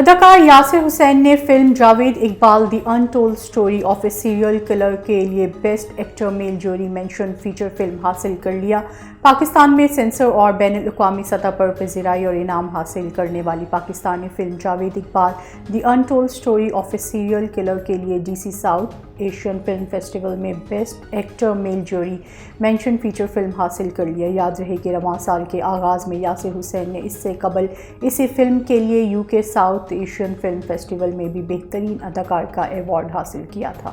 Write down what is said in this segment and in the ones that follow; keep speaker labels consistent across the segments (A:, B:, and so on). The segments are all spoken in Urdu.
A: اداکار یاسر حسین نے film Javed Iqbal the untold story of a serial killer کے لیے best actor male jury mention feature film حاصل کر لیا۔ پاکستان میں سینسر اور بین الاقوامی سطح پر پذیرائی اور انعام حاصل کرنے والی Pakistani film Javed Iqbal the untold story of a serial killer کے لیے D C South Asian film festival میں best actor male jury mention feature film حاصل کر لیا۔ یاد رہے کہ رواں سال کے آغاز میں یاسر حسین نے اس سے قبل اسی فلم کے لیے UK south Asian film festival میں بھی بہترین اداکار کا ایوارڈ حاصل کیا تھا۔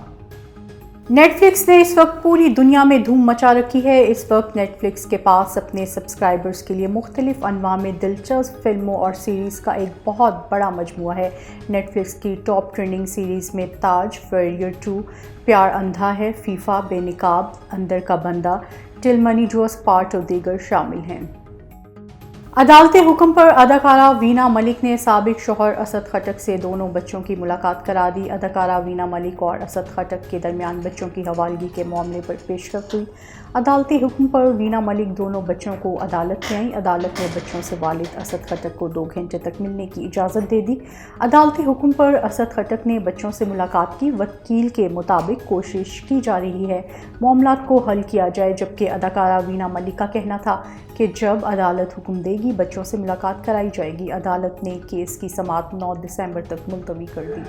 A: نیٹ فلکس نے اس وقت پوری دنیا میں دھوم مچا رکھی ہے۔ اس وقت نیٹ فلکس کے پاس اپنے سبسکرائبرز کے لیے مختلف انواع میں دلچسپ فلموں اور سیریز کا ایک بہت بڑا مجموعہ ہے۔ نیٹ فلکس کی ٹاپ ٹرینڈنگ سیریز میں تاج، ویریئر 2، پیار اندھا ہے، فیفا، بے نقاب، اندر کا بندہ، ٹل منی جوز پارٹ اور دیگر شامل ہیں۔ عدالت حکم پر اداکارہ وینا ملک نے سابق شوہر اسد خٹک سے دونوں بچوں کی ملاقات کرا دی۔ اداکارہ وینا ملک اور اسد خٹک کے درمیان بچوں کی حوالگی کے معاملے پر پیش رفت ہوئی۔ عدالتی حکم پر وینا ملک دونوں بچوں کو عدالت میں آئیں۔ عدالت نے بچوں سے والد اسد خٹک کو 2 گھنٹے تک ملنے کی اجازت دے دی۔ عدالتی حکم پر اسد خٹک نے بچوں سے ملاقات کی۔ وکیل کے مطابق کوشش کی جا رہی ہے معاملات کو حل کیا جائے، جبکہ اداکارہ وینا ملک کا کہنا تھا کہ جب عدالت حکم دے گی بچوں سے ملاقات کرائی جائے گی۔ عدالت نے کیس کی سماعت 9 دسمبر تک ملتوی کر دی۔